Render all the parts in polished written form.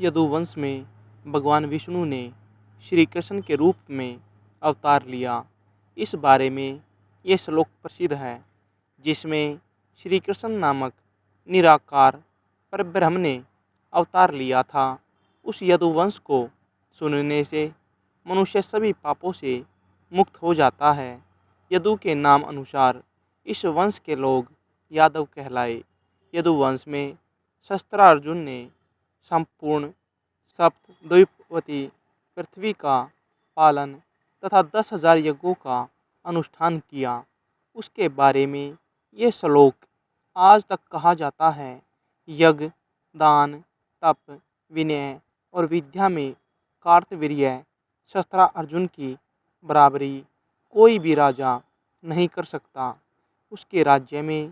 यदुवंश में भगवान विष्णु ने श्री कृष्ण के रूप में अवतार लिया। इस बारे में ये श्लोक प्रसिद्ध है, जिसमें श्री कृष्ण नामक निराकार परब्रह्म ने अवतार लिया था। उस यदुवंश को सुनने से मनुष्य सभी पापों से मुक्त हो जाता है। यदु के नाम अनुसार इस वंश के लोग यादव कहलाए। यदुवंश में शस्त्रार्जुन ने संपूर्ण सप्तद्वीपवती पृथ्वी का पालन तथा 10,000 यज्ञों का अनुष्ठान किया। उसके बारे में ये श्लोक आज तक कहा जाता है। यज्ञ, दान, तप, विनय और विद्या में कार्तवीर्य शस्त्रार्जुन की बराबरी कोई भी राजा नहीं कर सकता। उसके राज्य में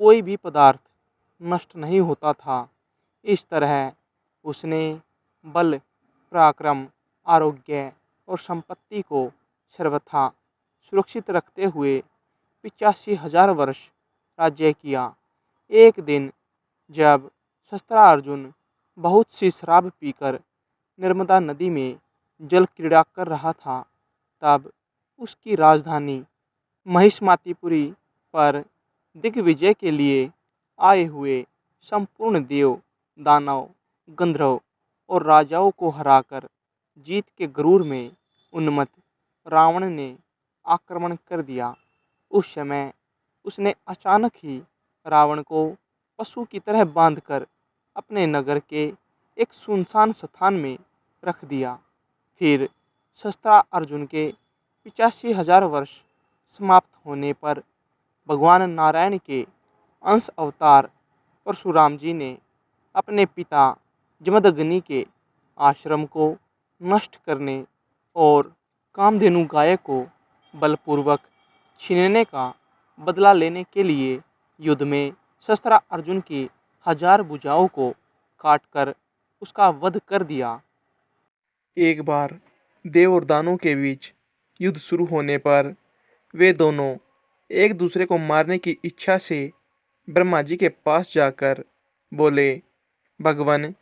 कोई भी पदार्थ नष्ट नहीं होता था। इस तरह उसने बल, पराक्रम, आरोग्य और संपत्ति को सर्वथा सुरक्षित रखते हुए 85,000 वर्ष राज्य किया। एक दिन जब शस्त्रार्जुन बहुत सी शराब पीकर नर्मदा नदी में जल क्रीड़ा कर रहा था, तब उसकी राजधानी महिष्मतिपुरी पर दिग्विजय के लिए आए हुए संपूर्ण देव, दानव, गंधर्व और राजाओं को हराकर जीत के गरूर में उन्मत्त रावण ने आक्रमण कर दिया। उस समय उसने अचानक ही रावण को पशु की तरह बांधकर अपने नगर के एक सुनसान स्थान में रख दिया। फिर शस्त्रार्जुन के 85,000 वर्ष समाप्त होने पर भगवान नारायण के अंश अवतार परशुराम जी ने अपने पिता जमदग्नि के आश्रम को नष्ट करने और कामधेनु गाय को बलपूर्वक छीनने का बदला लेने के लिए युद्ध में शस्त्रार्जुन की 1000 भुजाओं को काटकर उसका वध कर दिया। एक बार देव और दानवों के बीच युद्ध शुरू होने पर वे दोनों एक दूसरे को मारने की इच्छा से ब्रह्मा जी के पास जाकर बोले, भगवान,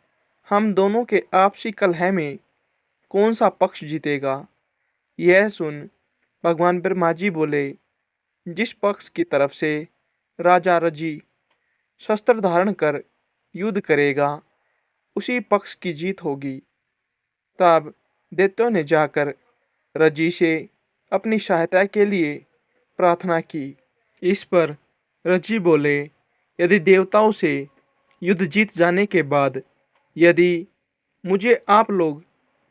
हम दोनों के आपसी कलह में कौन सा पक्ष जीतेगा? यह सुन भगवान ब्रह्मा जी बोले, जिस पक्ष की तरफ से राजा रजी शस्त्र धारण कर युद्ध करेगा, उसी पक्ष की जीत होगी। तब दैत्यों ने जाकर रजी से अपनी सहायता के लिए प्रार्थना की। इस पर रजी बोले, यदि देवताओं से युद्ध जीत जाने के बाद यदि मुझे आप लोग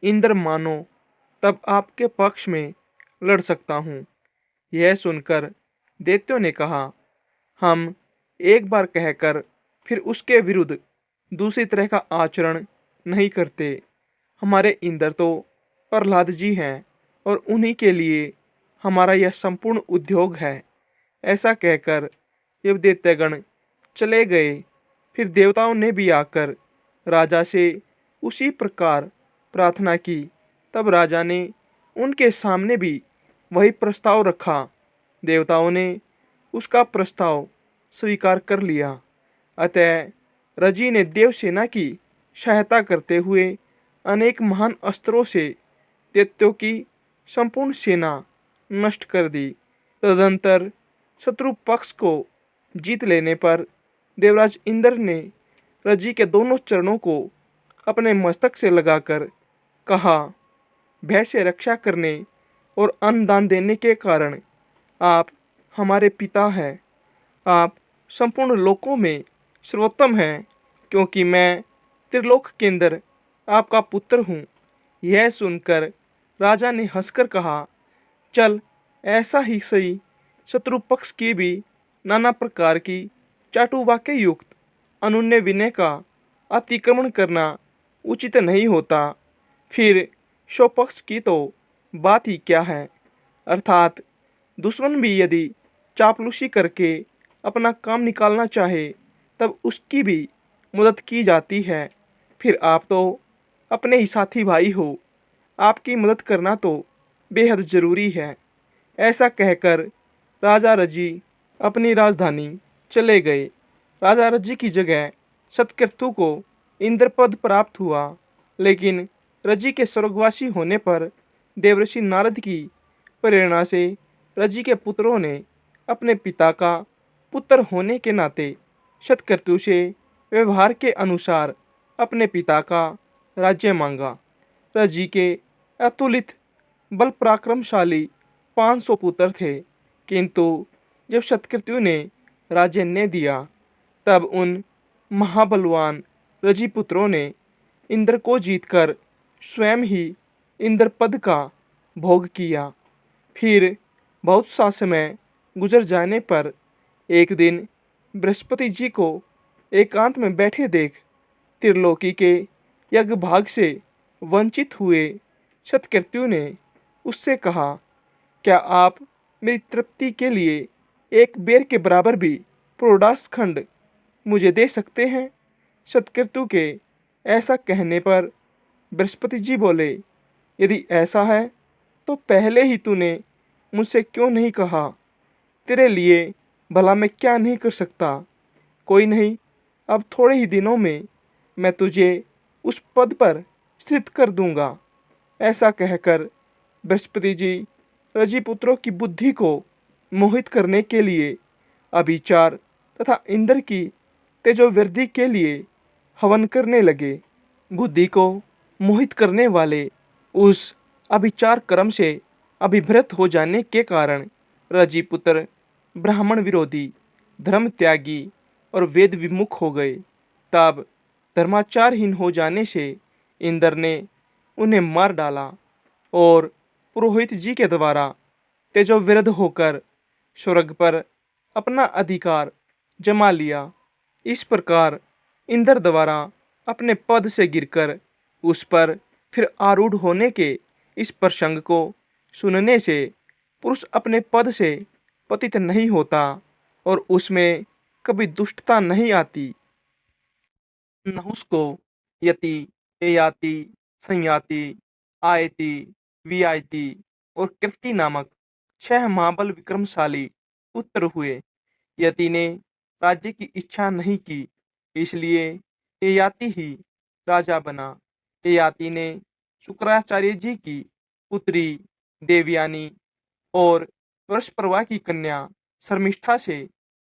इंद्र मानो, तब आपके पक्ष में लड़ सकता हूँ। यह सुनकर दैत्यों ने कहा, हम एक बार कहकर फिर उसके विरुद्ध दूसरी तरह का आचरण नहीं करते। हमारे इंद्र तो प्रहलाद जी हैं और उन्हीं के लिए हमारा यह संपूर्ण उद्योग है। ऐसा कहकर जब दैत्यगण चले गए, फिर देवताओं ने भी आकर राजा से उसी प्रकार प्रार्थना की। तब राजा ने उनके सामने भी वही प्रस्ताव रखा। देवताओं ने उसका प्रस्ताव स्वीकार कर लिया। अतः रजी ने देवसेना की सहायता करते हुए अनेक महान अस्त्रों से दैत्यों की संपूर्ण सेना नष्ट कर दी। तदंतर शत्रु पक्ष को जीत लेने पर देवराज इंद्र ने रजी के दोनों चरणों को अपने मस्तक से लगाकर कहा, भय से रक्षा करने और अन्न दान देने के कारण आप हमारे पिता हैं। आप संपूर्ण लोकों में सर्वोत्तम हैं, क्योंकि मैं त्रिलोक के अंदर आपका पुत्र हूँ। यह सुनकर राजा ने हंसकर कहा, चल ऐसा ही सही, शत्रु पक्ष की भी नाना प्रकार की चाटुवाक्य युक्त अनुन्य विनय का अतिक्रमण करना उचित नहीं होता। फिर स्वपक्ष की तो बात ही क्या है। अर्थात दुश्मन भी यदि चापलूसी करके अपना काम निकालना चाहे, तब उसकी भी मदद की जाती है। फिर आप तो अपने ही साथी भाई हो, आपकी मदद करना तो बेहद ज़रूरी है। ऐसा कहकर राजा रजी अपनी राजधानी चले गए। राजा रजी की जगह सतकेतु को इंद्रपद प्राप्त हुआ लेकिन रज्जी के स्वर्गवासी होने पर देवर्षि नारद की प्रेरणा से रज्जी के पुत्रों ने अपने पिता का पुत्र होने के नाते शतक्रतु से व्यवहार के अनुसार अपने पिता का राज्य मांगा। रज्जी के अतुलित बल पराक्रमशाली 500 पुत्र थे, किंतु जब शतकृत्यु ने राज्य ने दिया तब उन महाबलवान रजिपुत्रों ने इंद्र को जीतकर स्वयं ही इंद्र पद का भोग किया। फिर बहुत सा समय गुजर जाने पर एक दिन बृहस्पति जी को एकांत में बैठे देख त्रिलोकी के यज्ञ भाग से वंचित हुए शतकृत्यु ने उससे कहा, क्या आप मेरी तृप्ति के लिए एक बेर के बराबर भी प्रोडास खंड मुझे दे सकते हैं? शतकृतु के ऐसा कहने पर बृहस्पति जी बोले, यदि ऐसा है तो पहले ही तूने मुझसे क्यों नहीं कहा? तेरे लिए भला मैं क्या नहीं कर सकता? कोई नहीं, अब थोड़े ही दिनों में मैं तुझे उस पद पर स्थित कर दूंगा। ऐसा कहकर बृहस्पति जी रजिपुत्रों की बुद्धि को मोहित करने के लिए अभिचार तथा इंद्र की तेजोवृद्धि के लिए हवन करने लगे। बुद्धि को मोहित करने वाले उस अभिचार कर्म से अभिभ्रत हो जाने के कारण रजिपुत्र ब्राह्मण विरोधी, धर्म त्यागी और वेद विमुख हो गए। तब धर्माचारहीन हो जाने से इंद्र ने उन्हें मार डाला और पुरोहित जी के द्वारा तेजोवृद्ध होकर स्वर्ग पर अपना अधिकार जमा लिया। इस प्रकार इंद्र द्वारा अपने पद से गिरकर उस पर फिर आरूढ़ होने के इस प्रसंग को सुनने से पुरुष अपने पद से पतित नहीं होता और उसमें कभी दुष्टता नहीं आती। नहुस को यति, ययाति, संयाति, आयति, वियायति और कृति नामक 6 महाबल विक्रमशाली पुत्र हुए। यति ने राज्य की इच्छा नहीं की, इसलिए ययाति ही राजा बना। ययाति ने शुक्राचार्य जी की पुत्री देवयानी और वृषपर्वा की कन्या शर्मिष्ठा से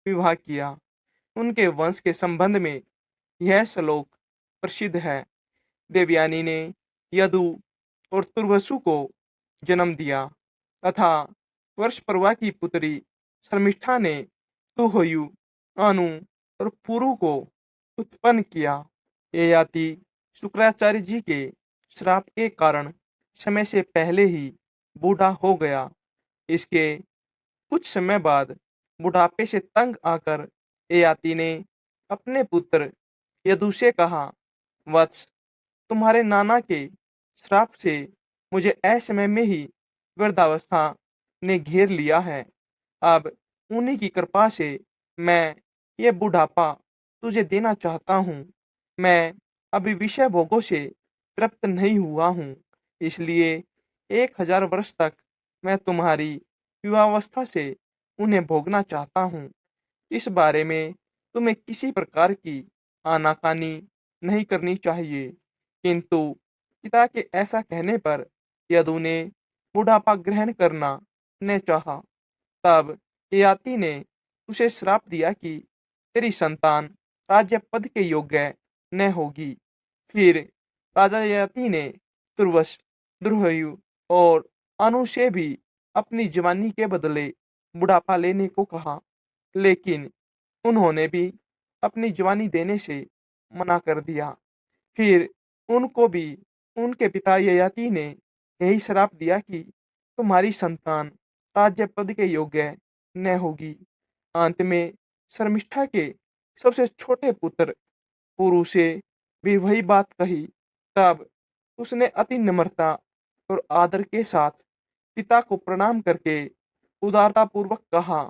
विवाह किया। उनके वंश के संबंध में यह श्लोक प्रसिद्ध है। देवयानी ने यदु और तुर्वसु को जन्म दिया तथा वृषपर्वा की पुत्री शर्मिष्ठा ने तुहयु, अनु और पुरु को उत्पन्न किया। ययाति शुक्राचार्य जी के श्राप के कारण समय से पहले ही बूढ़ा हो गया। इसके कुछ समय बाद बुढ़ापे से तंग आकर ययाति ने अपने पुत्र यदु से कहा, वत्स, तुम्हारे नाना के श्राप से मुझे असमय में ही वृद्धावस्था ने घेर लिया है। अब उन्हीं की कृपा से मैं ये बुढ़ापा तुझे देना चाहता हूँ। मैं अभी विषय भोगों से तृप्त नहीं हुआ हूँ, इसलिए 1000 वर्ष तक मैं तुम्हारी युवावस्था से उन्हें भोगना चाहता हूँ। इस बारे में तुम्हें किसी प्रकार की आनाकानी नहीं करनी चाहिए। किंतु पिता के ऐसा कहने पर यदु ने बुढ़ापा ग्रहण करना न चाहा। तब ययाति ने उसे श्राप दिया कि तेरी संतान राज्य पद के योग्य न होगी। फिर राजा ययाति ने तुर्वस, द्रुहयु और अनु से भी अपनी जवानी के बदले बुढ़ापा लेने को कहा, लेकिन उन्होंने भी अपनी जवानी देने से मना कर दिया। फिर उनको भी उनके पिता ययाति ने यही श्राप दिया कि तुम्हारी संतान राज्य पद के योग्य न होगी। अंत में शर्मिष्ठा के सबसे छोटे पुत्र पुरु से भी वही बात कही। तब उसने अति नम्रता और आदर के साथ पिता को प्रणाम करके उदारता पूर्वक कहा,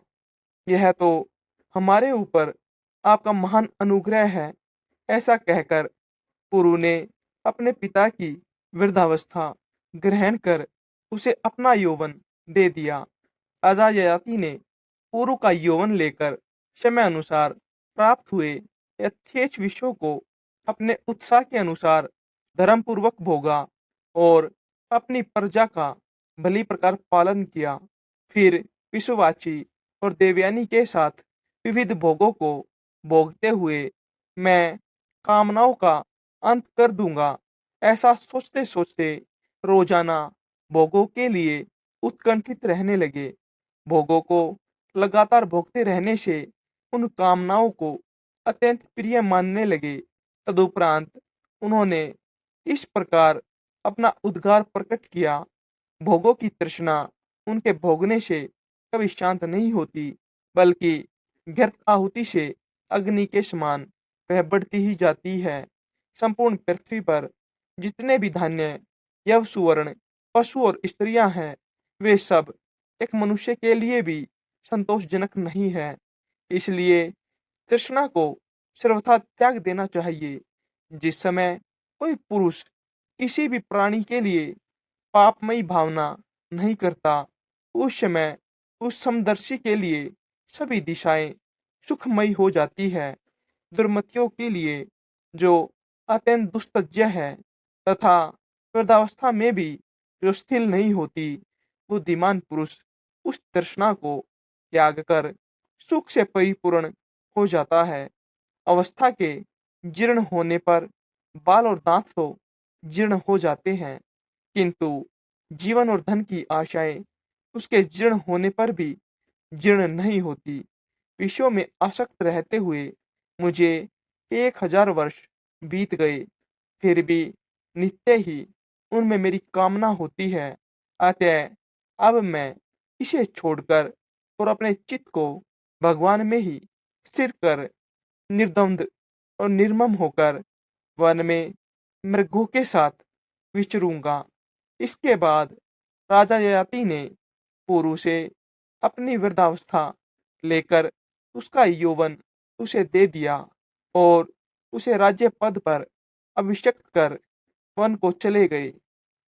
यह तो हमारे ऊपर आपका महान अनुग्रह है। ऐसा कहकर पुरु ने अपने पिता की वृद्धावस्था ग्रहण कर उसे अपना यौवन दे दिया। राजा ययाति ने पुरु का यौवन लेकर समय अनुसार प्राप्त हुए यथेच्छ विषयों को अपने उत्साह के अनुसार धर्मपूर्वक भोगा और अपनी प्रजा का भली प्रकार पालन किया। फिर पिशुवाची और देवयानी के साथ विविध भोगों को भोगते हुए मैं कामनाओं का अंत कर दूंगा। ऐसा सोचते सोचते रोजाना भोगों के लिए उत्कंठित रहने लगे। भोगों को लगातार भोगते रहने से उन कामनाओं को अत्यंत प्रिय मानने लगे। तदुपरांत उन्होंने इस प्रकार अपना उद्गार प्रकट किया, भोगों की तृष्णा उनके भोगने से कभी शांत नहीं होती, बल्कि व्यर्थ आहुति से अग्नि के समान वह बढ़ती ही जाती है। संपूर्ण पृथ्वी पर जितने भी धान्य, यव सुवर्ण, पशु और स्त्रियां हैं, वे सब एक मनुष्य के लिए भी संतोषजनक नहीं है। इसलिए तृष्णा को सर्वथा त्याग देना चाहिए। जिस समय कोई पुरुष किसी भी प्राणी के लिए पापमयी भावना नहीं करता, उस समय उस समदर्शी के लिए सभी दिशाएं सुखमयी हो जाती है। दुर्मतियों के लिए, जो अत्यंत दुस्तज्य है तथा वृद्धावस्था में भी जो स्थिर नहीं होती, बुद्धिमान पुरुष उस तृष्णा को त्याग कर सुख से परिपूर्ण हो जाता है। अवस्था के जीर्ण होने पर बाल और दांत तो जीर्ण हो जाते हैं, किंतु जीवन और धन की आशाएं उसके जीर्ण होने पर भी जीर्ण नहीं होती। विषयों में आसक्त रहते हुए मुझे 1000 वर्ष बीत गए, फिर भी नित्य ही उनमें मेरी कामना होती है। अतः अब मैं इसे छोड़कर और अपने चित्त को भगवान में ही स्थिर कर निर्द्वंद और निर्मम होकर वन में मृगों के साथ विचरूंगा। इसके बाद राजा ययाति ने पुरु से अपनी वृद्धावस्था लेकर उसका यौवन उसे दे दिया और उसे राज्य पद पर अभिषिक्त कर वन को चले गए।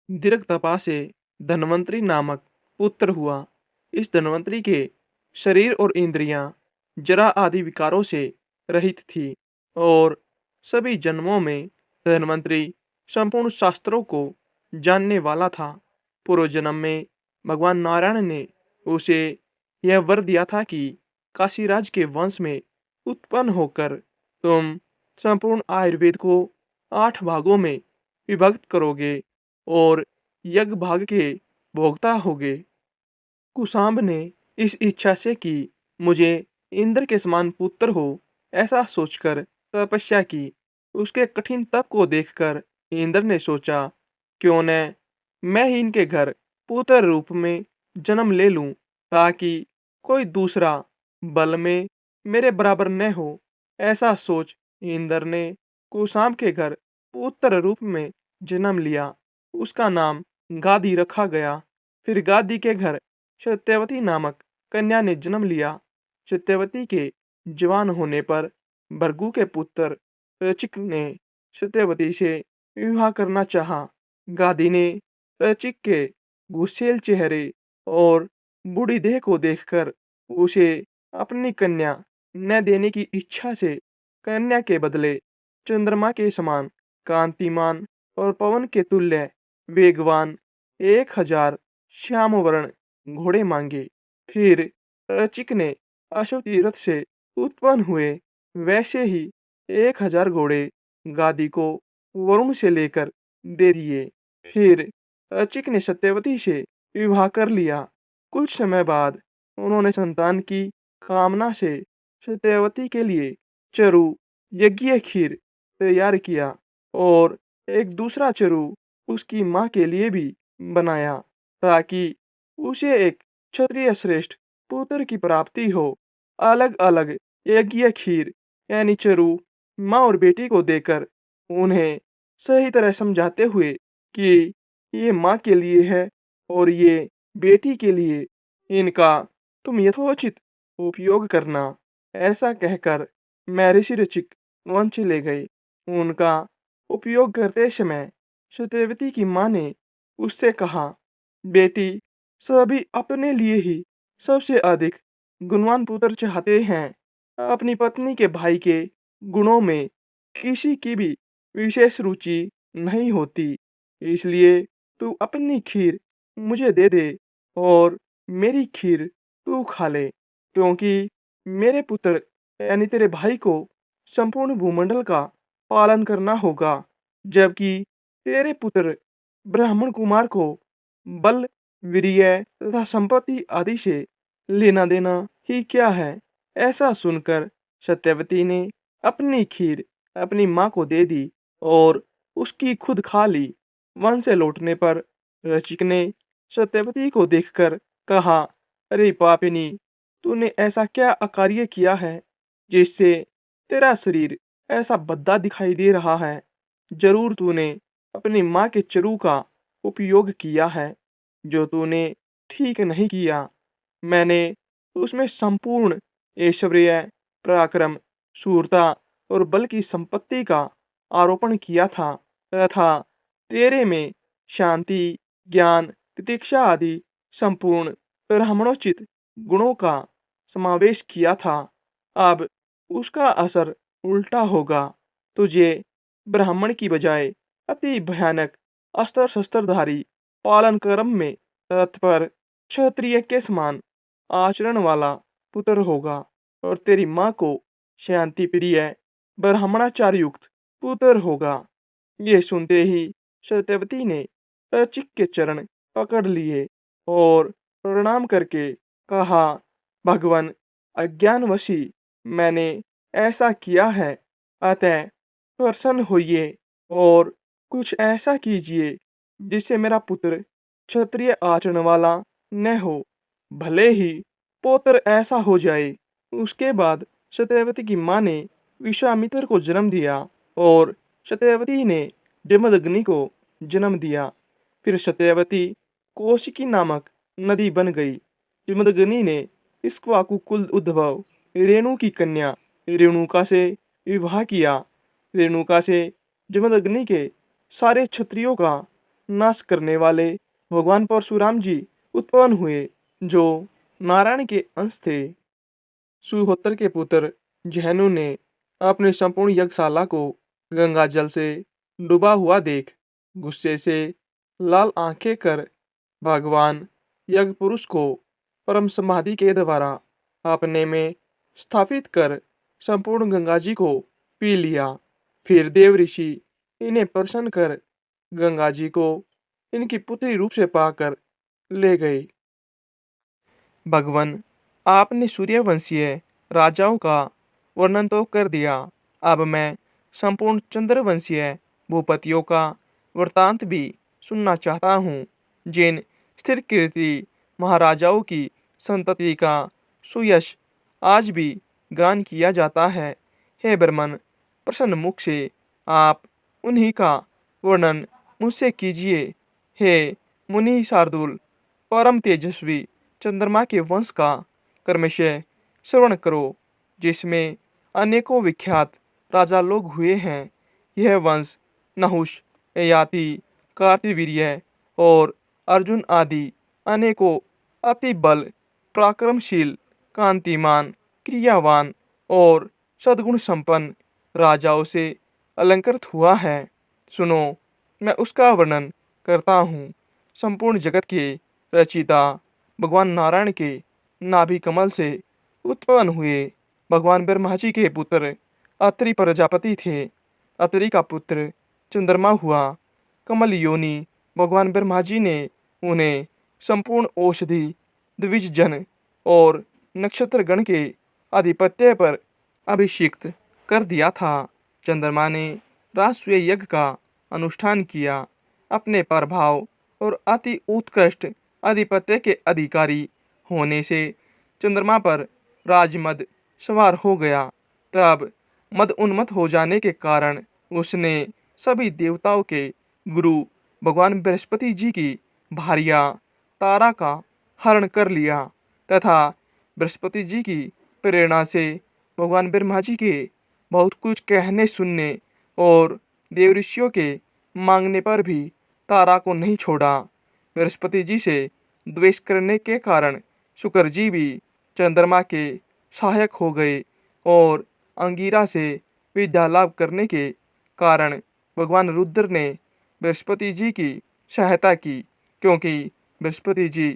दीर्घ तपा से धन्वंतरी नामक पुत्र हुआ। इस धन्वंतरी के शरीर और इंद्रियां जरा आदि विकारों से रहित थी और सभी जन्मों में धन्वंतरी संपूर्ण शास्त्रों को जानने वाला था। पूर्व जन्म में भगवान नारायण ने उसे यह वर दिया था कि काशीराज के वंश में उत्पन्न होकर तुम संपूर्ण आयुर्वेद को 8 भागों में विभक्त करोगे और यज्ञ भाग के भोक्ता होगे। कुशाम्ब ने इस इच्छा से कि मुझे इंद्र के समान पुत्र हो, ऐसा सोचकर तपस्या की। उसके कठिन तप को देखकर इंद्र ने सोचा, क्यों न मैं ही इनके घर पुत्र रूप में जन्म ले लूं, ताकि कोई दूसरा बल में मेरे बराबर न हो। ऐसा सोच इंद्र ने कुशाम्ब के घर पुत्र रूप में जन्म लिया। उसका नाम गादी रखा गया। फिर गादी के घर सत्यवती नामक कन्या ने जन्म लिया। सत्यवती के जवान होने पर भृगु के पुत्र रचिक ने सत्यवती से विवाह करना चाहा। गादी ने रचिक के गुस्सेल चेहरे और बूढ़ी देह को देखकर उसे अपनी कन्या न देने की इच्छा से कन्या के बदले चंद्रमा के समान कांतिमान और पवन के तुल्य वेगवान 1000 श्याम वर्ण घोड़े मांगे। फिर रचिक ने अश्व तीर्थ से उत्पन्न हुए वैसे ही 1000 घोड़े गादी को वरुण से लेकर दे दिए। फिर रचिक ने सत्यवती से विवाह कर लिया। कुछ समय बाद उन्होंने संतान की कामना से सत्यवती के लिए चरु यज्ञीय खीर तैयार किया और एक दूसरा चरु उसकी माँ के लिए भी बनाया, ताकि उसे एक क्षत्रिय श्रेष्ठ पुत्र की प्राप्ति हो। अलग अलग यज्ञीय खीर यानी चरु माँ और बेटी को देकर उन्हें सही तरह समझाते हुए कि ये माँ के लिए है और ये बेटी के लिए, इनका तुम यथोचित उपयोग करना। ऐसा कहकर महर्षि ऋचिक वन चले गए। उनका उपयोग करते समय सत्यवती की माँ ने उससे कहा, बेटी, सभी अपने लिए ही सबसे अधिक गुणवान पुत्र चाहते हैं। अपनी पत्नी के भाई के गुणों में किसी की भी विशेष रुचि नहीं होती। इसलिए तू अपनी खीर मुझे दे दे और मेरी खीर तू खा ले, क्योंकि मेरे पुत्र यानी तेरे भाई को संपूर्ण भूमंडल का पालन करना होगा, जबकि तेरे पुत्र ब्राह्मण कुमार को बल, वीर्य तथा संपत्ति आदि से लेना देना ही क्या है। ऐसा सुनकर सत्यवती ने अपनी खीर अपनी माँ को दे दी और उसकी खुद खा ली। वन से लौटने पर ऋषिक ने सत्यवती को देखकर कहा, अरे पापिनी, तूने ऐसा क्या अकार्य किया है जिससे तेरा शरीर ऐसा भद्दा दिखाई दे रहा है। जरूर तूने अपनी माँ के चरू का उपयोग किया है, जो तूने ठीक नहीं किया। मैंने उसमें संपूर्ण ऐश्वर्य, पराक्रम, शूरता और बल की संपत्ति का आरोपण किया था तथा तेरे में शांति, ज्ञान, तितिक्षा आदि संपूर्ण ब्राह्मणोचित गुणों का समावेश किया था। अब उसका असर उल्टा होगा। तुझे ब्राह्मण की बजाय अति भयानक अस्त्र शस्त्रधारी, पालन कर्म में तत्पर, क्षत्रिय के समान आचरण वाला पुत्र होगा और तेरी माँ को शांति प्रिय, ब्राह्मणाचार युक्त पुत्र होगा। ये सुनते ही सत्यवती ने ऋचिक के चरण पकड़ लिए और प्रणाम करके कहा, भगवान, अज्ञानवशी मैंने ऐसा किया है, अतः प्रसन्न होइए और कुछ ऐसा कीजिए जिससे मेरा पुत्र क्षत्रिय आचरण वाला न हो, भले ही पौत्र ऐसा हो जाए। उसके बाद सत्यवती की माँ ने विश्वामित्र को जन्म दिया और सत्यवती ने जमदग्नि को जन्म दिया। फिर सत्यवती कौशिकी नामक नदी बन गई। जमदग्नि ने इक्ष्वाकु कुल उद्भव रेणु की कन्या रेणुका से विवाह किया। रेणुका से जमदग्नि के सारे क्षत्रियों का नाश करने वाले भगवान परशुराम जी उत्पन्न हुए, जो नारायण के अंश थे। सुहोत्र के पुत्र जहनु ने अपने संपूर्ण यज्ञशाला को गंगा जल से डूबा हुआ देख गुस्से से लाल आंखें कर भगवान यज्ञ पुरुष को परम समाधि के द्वारा अपने में स्थापित कर संपूर्ण गंगा जी को पी लिया। फिर देव ऋषि इन्हें प्रसन्न कर गंगा जी को इनकी पुत्री रूप से पाकर ले गए। भगवान, आपने सूर्यवंशीय राजाओं का वर्णन तो कर दिया, अब मैं संपूर्ण चंद्रवंशीय भूपतियों का वृतांत भी सुनना चाहता हूँ, जिन स्थिर कीर्ति महाराजाओं की संतति का सुयश आज भी गान किया जाता है। हे ब्रह्मन, प्रसन्न मुख से आप उन्हीं का वर्णन मुझसे कीजिए। हे मुनि शार्दुल, परम तेजस्वी चंद्रमा के वंश का क्रमशः श्रवण करो, जिसमें अनेकों विख्यात राजा लोग हुए हैं। यह वंश नहुष, ययाति, कार्तवीर्य और अर्जुन आदि अनेकों अति बल, पराक्रमशील, कांतिमान, क्रियावान और सद्गुण संपन्न राजाओं से अलंकृत हुआ है। सुनो, मैं उसका वर्णन करता हूँ। संपूर्ण जगत के रचिता भगवान नारायण के नाभि कमल से उत्पन्न हुए भगवान ब्रह्मा जी के पुत्र अत्रि प्रजापति थे। अत्रि का पुत्र चंद्रमा हुआ। कमल योनि भगवान ब्रह्मा जी ने उन्हें संपूर्ण औषधि, द्विज जन और नक्षत्र गण के आधिपत्य पर अभिषिक्त कर दिया था। चंद्रमा ने राष्ट्रीय यज्ञ का अनुष्ठान किया। अपने प्रभाव और अति उत्कृष्ट आधिपत्य के अधिकारी होने से चंद्रमा पर राजमद सवार हो गया। तब मद उन्मत्त हो जाने के कारण उसने सभी देवताओं के गुरु भगवान बृहस्पति जी की भार्या तारा का हरण कर लिया तथा बृहस्पति जी की प्रेरणा से भगवान ब्रह्मा जी के बहुत कुछ कहने सुनने और देव ऋषियों के मांगने पर भी तारा को नहीं छोड़ा। बृहस्पति जी से द्वेष करने के कारण शुक्र जी भी चंद्रमा के सहायक हो गए और अंगिरा से विद्या लाभ करने के कारण भगवान रुद्र ने बृहस्पति जी की सहायता की, क्योंकि बृहस्पति जी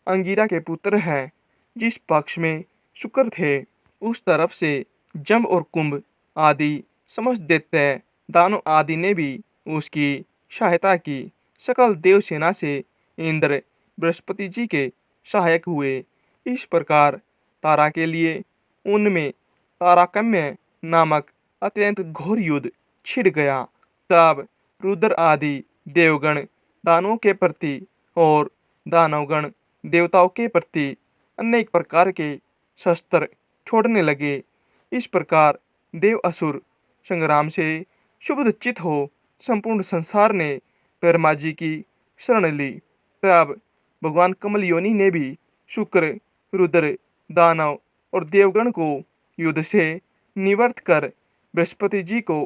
अंगिरा के पुत्र हैं। जिस पक्ष में शुक्र थे, उस तरफ से जम और कुंभ आदि समस्त दैत्य दानव आदि ने भी उसकी सहायता की। सकल देव सेना से इंद्र बृहस्पति जी के सहायक हुए। इस प्रकार तारा के लिए उनमें ताराकम्य नामक अत्यंत घोर युद्ध छिड़ गया। तब रुद्र आदि देवगण दानवों के प्रति और दानवगण देवताओं के प्रति अनेक प्रकार के शस्त्र छोड़ने लगे। इस प्रकार देव असुर संग्राम से शुभचित हो संपूर्ण संसार ने ब्रह्मा जी की शरण ली। तब भगवान कमल योनि ने भी शुक्र, रुद्र, दानव और देवगण को युद्ध से निवर्त कर बृहस्पति जी को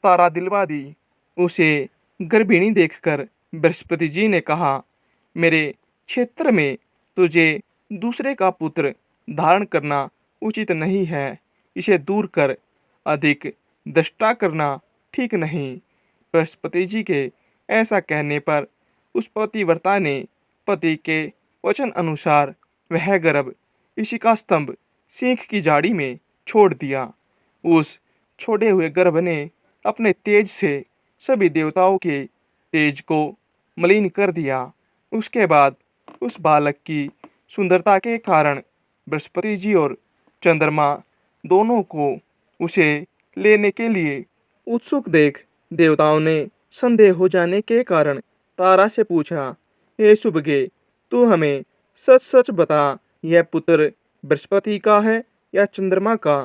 तारा दिलवा दी। उसे गर्भिणी देखकर बृहस्पति जी ने कहा, मेरे क्षेत्र में तुझे दूसरे का पुत्र धारण करना उचित नहीं है। इसे दूर कर, अधिक दृष्टा करना ठीक नहीं। बृहस्पति जी के ऐसा कहने पर उस पतिव्रता ने पति के वचन अनुसार वह गर्भ इसी का स्तंभ सींख की झाड़ी में छोड़ दिया। उस छोड़े हुए गर्भ ने अपने तेज से सभी देवताओं के तेज को मलिन कर दिया। उसके बाद उस बालक की सुंदरता के कारण बृहस्पति जी और चंद्रमा दोनों को उसे लेने के लिए उत्सुक देख देवताओं ने संदेह हो जाने के कारण तारा से पूछा, हे शुभगे, तू हमें सच सच बता, यह पुत्र बृहस्पति का है या चंद्रमा का?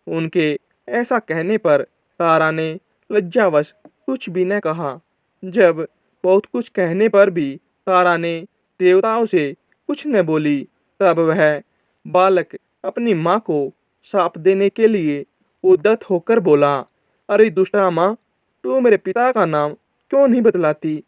उनके ऐसा कहने पर तारा ने लज्जावश कुछ भी न कहा। जब बहुत कुछ कहने पर भी तारा ने देवताओं से कुछ न बोली, तब वह बालक अपनी माँ को शाप देने के लिए उद्यत होकर बोला, अरे दुष्टा माँ, तू मेरे पिता का नाम क्यों नहीं बतलाती?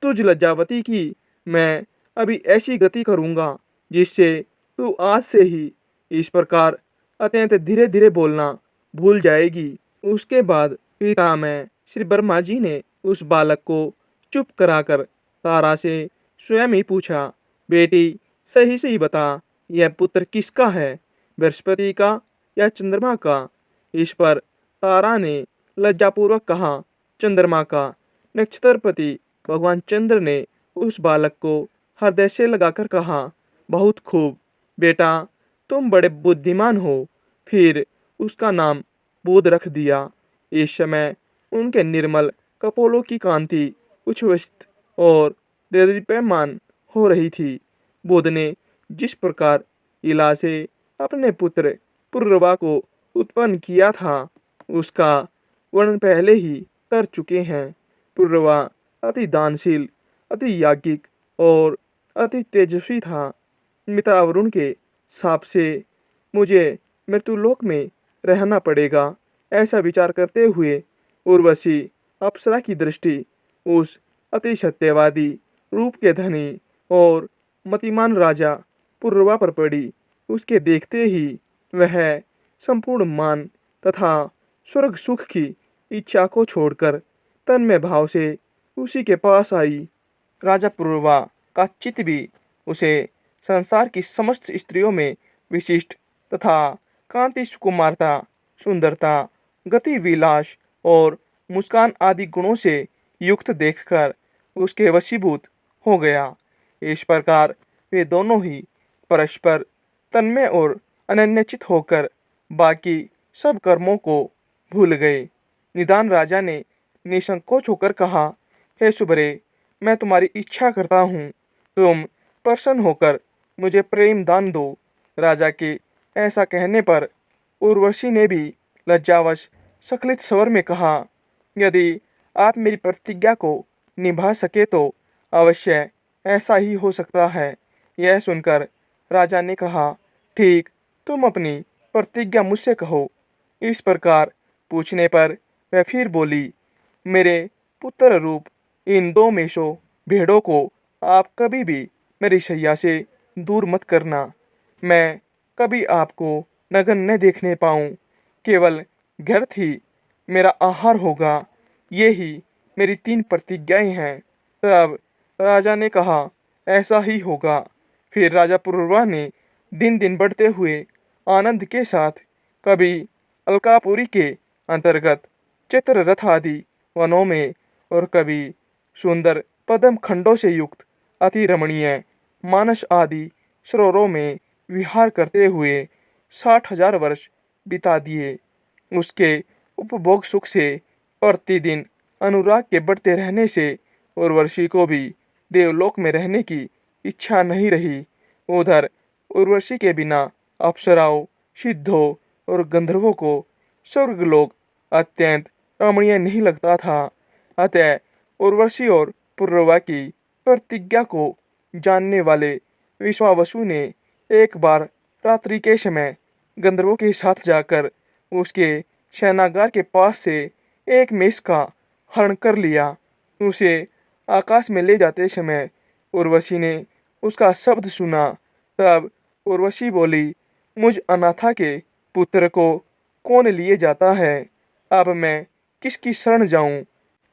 तुझ लज्जावती की मैं अभी ऐसी गति करूँगा जिससे तू आज से ही इस प्रकार अत्यंत धीरे धीरे बोलना भूल जाएगी। उसके बाद पिता में श्री ब्रह्मा जी ने उस बालक को चुप कराकर तारा से स्वयं ही पूछा, बेटी सही सही बता, यह पुत्र किसका है, बृहस्पति का या चंद्रमा का? इस पर तारा ने लज्जापूर्वक कहा, चंद्रमा का। नक्षत्रपति भगवान चंद्र ने उस बालक को हृदय से लगाकर कहा, बहुत खूब बेटा, तुम बड़े बुद्धिमान हो। फिर उसका नाम बुध रख दिया। इस समय उनके निर्मल कपोलों की कांति उच्छ्वसित और देदीप्यमान हो रही थी। बुध ने जिस प्रकार इला से अपने पुत्र पुरुरवा को उत्पन्न किया था, उसका वर्णन पहले ही कर चुके हैं। पुरुरवा अति दानशील, अति याज्ञिक और अति तेजस्वी था। मिता वरुण के शाप से मुझे मृत्युलोक में रहना पड़ेगा, ऐसा विचार करते हुए उर्वशी अप्सरा की दृष्टि उस अति सत्यवादी, रूप के धनी और मतिमान राजा पुरुरवा पर पड़ी। उसके देखते ही वह संपूर्ण मान तथा स्वर्ग सुख की इच्छा को छोड़कर तन्मय भाव से उसी के पास आई। राजा पुरुरवा का चित्त भी उसे संसार की समस्त स्त्रियों में विशिष्ट तथा कांति, सुकुमारता, सुंदरता, गति, विलास और मुस्कान आदि गुणों से युक्त देखकर उसके वशीभूत हो गया। इस प्रकार वे दोनों ही परस्पर तन्मय और अनन्यचित होकर बाकी सब कर्मों को भूल गए। निदान राजा ने निसंकोच होकर कहा, हे सुबरे, मैं तुम्हारी इच्छा करता हूँ, तुम प्रसन्न होकर मुझे प्रेम दान दो। राजा के ऐसा कहने पर उर्वशी ने भी लज्जावश स्खलित स्वर में कहा, यदि आप मेरी प्रतिज्ञा को निभा सके तो अवश्य ऐसा ही हो सकता है। यह सुनकर राजा ने कहा, ठीक, तुम अपनी प्रतिज्ञा मुझसे कहो। इस प्रकार पूछने पर वह फिर बोली, मेरे पुत्र रूप इन दो मेषों भेड़ों को आप कभी भी मेरी शैया से दूर मत करना। मैं कभी आपको नग्न न देखने पाऊँ। केवल व्यर्थ ही मेरा आहार होगा। ये ही मेरी 3 प्रतिज्ञाएं हैं। तब राजा ने कहा, ऐसा ही होगा। फिर राजा पुरुरवा ने दिन दिन बढ़ते हुए आनंद के साथ कभी अलकापुरी के अंतर्गत चित्ररथ आदि वनों में और कभी सुंदर पद्म खंडों से युक्त अति रमणीय मानस आदि सरोवरों में विहार करते हुए 60,000 वर्ष बिता दिए। उसके उपभोग सुख से प्रतिदिन अनुराग के बढ़ते रहने से उर्वशी को भी देवलोक में रहने की इच्छा नहीं रही। उधर उर्वशी के बिना अप्सराओं, सिद्धों और गंधर्वों को स्वर्गलोक अत्यंत रमणीय नहीं लगता था। अतः उर्वशी और पुरुरवा की प्रतिज्ञा को जानने वाले विश्वावसु ने एक बार रात्रि के समय गंधर्वों के साथ जाकर उसके शयनागार के पास से एक मेष का हरण कर लिया। उसे आकाश में ले जाते समय उर्वशी ने उसका शब्द सुना। तब उर्वशी बोली, मुझ अनाथा के पुत्र को कौन लिए जाता है? अब मैं किसकी शरण जाऊं?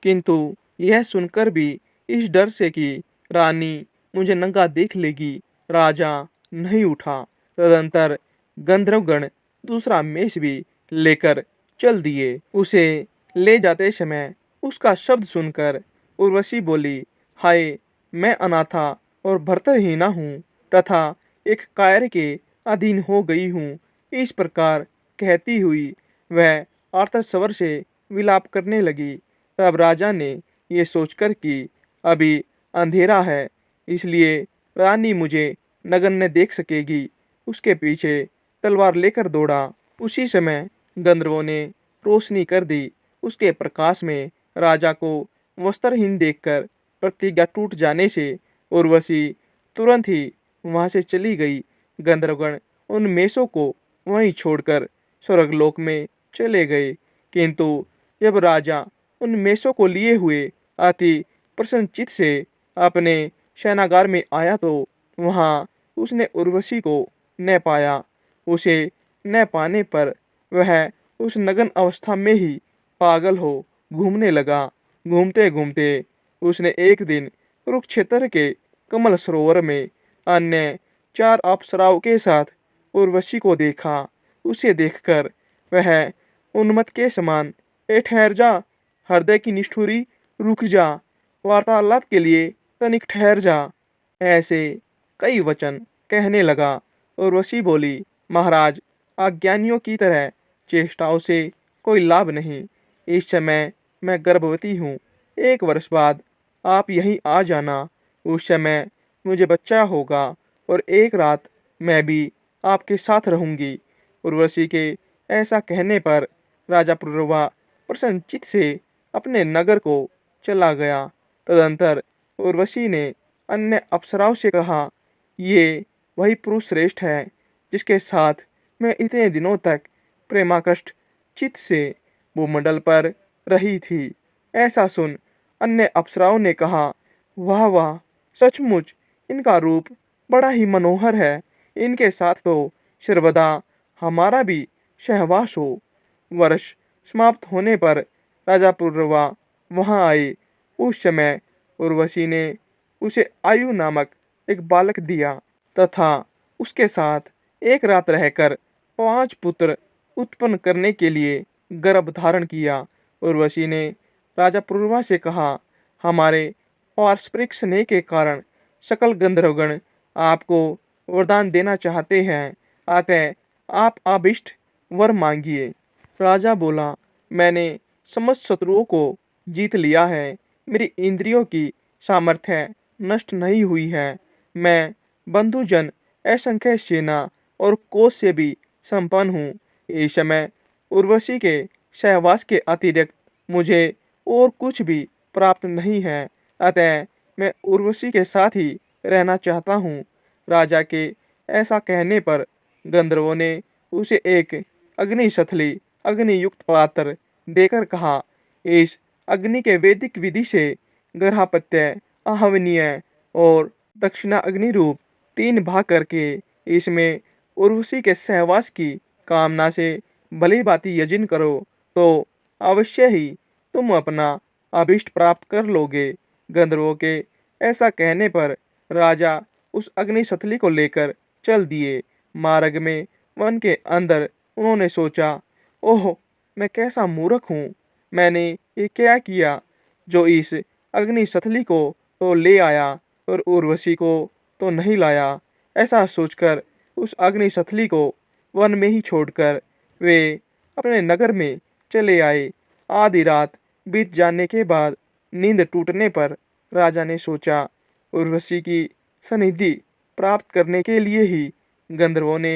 किंतु यह सुनकर भी इस डर से कि रानी मुझे नंगा देख लेगी, राजा नहीं उठा। तदंतर गंधर्वगण दूसरा मेष भी लेकर चल दिए। उसे ले जाते समय उसका शब्द सुनकर उर्वशी बोली, हाय, मैं अनाथा और भर्तृहीना हूँ तथा एक कायर के अधीन हो गई हूँ। इस प्रकार कहती हुई वह आर्तस्वर से विलाप करने लगी। तब राजा ने ये सोचकर कि अभी अंधेरा है, इसलिए रानी मुझे नगण्य देख सकेगी, उसके पीछे तलवार लेकर दौड़ा। उसी समय गंधर्वों ने रोशनी कर दी। उसके प्रकाश में राजा को वस्त्रहीन देखकर प्रतिज्ञा टूट जाने से उर्वशी तुरंत ही वहां से चली गई। गंधर्वगण उन मेषों को वहीं छोड़कर स्वर्गलोक में चले गए। किंतु जब राजा उन मेषों को लिए हुए अति प्रसन्नचित्त से अपने शयनागार में आया तो वहां उसने उर्वशी को न पाया। उसे न पाने पर वह उस नग्न अवस्था में ही पागल हो घूमने लगा। घूमते घूमते उसने एक दिन कुरुक्षेत्र के कमल सरोवर में अन्य 4 अप्सराओं के साथ उर्वशी को देखा। उसे देखकर वह उन्मत्त के समान, ए ठहर जा, हृदय की निष्ठुरी, रुक जा, वार्तालाप के लिए तनिक ठहर जा, ऐसे कई वचन कहने लगा। उर्वशी बोली, महाराज, अज्ञानियों की तरह चेष्टाओं से कोई लाभ नहीं। इस समय मैं गर्भवती हूँ। 1 वर्ष बाद आप यहीं आ जाना। उस समय मुझे बच्चा होगा और एक रात मैं भी आपके साथ रहूंगी। उर्वशी के ऐसा कहने पर राजा पुरुरवा प्रसन्नचित्त से अपने नगर को चला गया। तदंतर उर्वशी ने अन्य अप्सराओं से कहा, ये वही पुरुष श्रेष्ठ है जिसके साथ मैं इतने दिनों तक प्रेमाकष्ट चित्त से भूमंडल पर रही थी। ऐसा सुन अन्य अप्सराओं ने कहा, वाह वाह, सचमुच इनका रूप बड़ा ही मनोहर है। इनके साथ तो सर्वदा हमारा भी सहवास हो। वर्ष समाप्त होने पर राजा पुरुरवा वहां आए। उस समय उर्वशी ने उसे आयु नामक एक बालक दिया तथा उसके साथ एक रात रहकर 5 पुत्र उत्पन्न करने के लिए गर्भ धारण किया। उर्वशी ने राजा पुरुरवा से कहा, हमारे पारस्परिक स्नेह के कारण सकल गंधर्वगण आपको वरदान देना चाहते हैं, अतः आप अभीष्ट वर मांगिए। राजा बोला, मैंने समस्त शत्रुओं को जीत लिया है। मेरी इंद्रियों की सामर्थ्य नष्ट नहीं हुई है। मैं बंधुजन, असंख्य सेना और कोष से भी संपन्न हूँ। इस समय उर्वशी के सहवास के अतिरिक्त मुझे और कुछ भी प्राप्त नहीं है, अतः मैं उर्वशी के साथ ही रहना चाहता हूँ। राजा के ऐसा कहने पर गंधर्वों ने उसे एक अग्निशथली अग्नियुक्त पात्र देकर कहा, इस अग्नि के वैदिक विधि से गर्भापत्य, आहवनीय और दक्षिणा अग्नि रूप 3 भाग करके इसमें उर्वशी के सहवास की कामना से भली भांति यजन करो तो अवश्य ही तुम अपना अभीष्ट प्राप्त कर लोगे। गंधर्वों के ऐसा कहने पर राजा उस अग्निशथली को लेकर चल दिए। मार्ग में वन के अंदर उन्होंने सोचा, ओह, मैं कैसा मूर्ख हूँ, मैंने ये क्या किया जो इस अग्निशथली को तो ले आया और उर्वशी को तो नहीं लाया। ऐसा सोचकर उस अग्निशथली को वन में ही छोड़कर वे अपने नगर में चले आए। आधी रात बीत जाने के बाद नींद टूटने पर राजा ने सोचा, उर्वशी की सनिधि प्राप्त करने के लिए ही गंधर्वों ने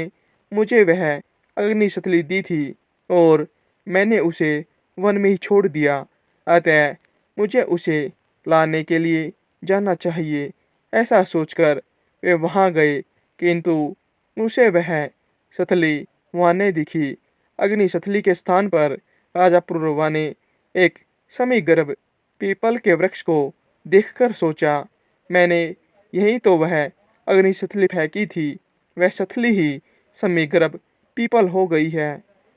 मुझे वह अग्निशथली दी थी और मैंने उसे वन में ही छोड़ दिया। अतः मुझे उसे लाने के लिए जाना चाहिए। ऐसा सोचकर वे वहाँ गए, किंतु उसे वह शथली वहाँ नहीं दिखी। अग्निशथली के स्थान पर राजा पुरुरवा ने एक समीगर्भ पीपल के वृक्ष को देखकर सोचा, मैंने यही तो वह अग्निशथली फेंकी थी, वह शथली ही समीगर्भ पीपल हो गई है।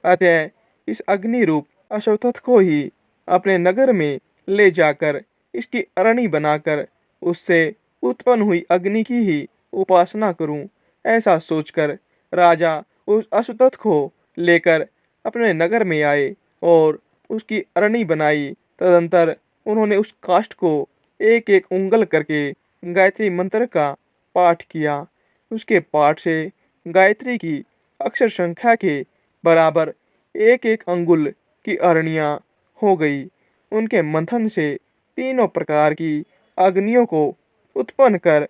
अतः इस अग्नि रूप अश्वत्थ को ही अपने नगर में ले जाकर इसकी अरणी बनाकर उससे उत्पन्न हुई अग्नि की ही उपासना करूं। ऐसा सोचकर राजा उस अश्वत्थ को लेकर अपने नगर में आए और उसकी अरणी बनाई। तदंतर उन्होंने उस काष्ठ को एक एक उंगल करके गायत्री मंत्र का पाठ किया। उसके पाठ से गायत्री की अक्षर संख्या के बराबर एक एक अंगुल की अरणियाँ हो गई। उनके मंथन से तीनों प्रकार की अग्नियों को उत्पन्न कर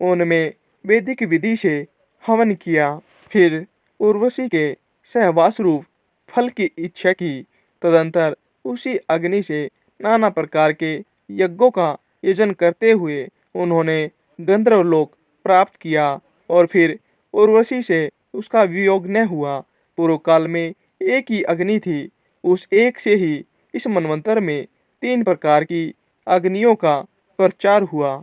उनमें वैदिक विधि से हवन किया। फिर उर्वशी के सहवास रूप फल की इच्छा की। तदंतर उसी अग्नि से नाना प्रकार के यज्ञों का यजन करते हुए उन्होंने गंधर्वलोक प्राप्त किया और फिर उर्वशी से उसका वियोग न हुआ। पूर्व काल में एक ही अग्नि थी, उस एक से ही इस मनवंतर में 3 प्रकार की अग्नियों का प्रचार हुआ।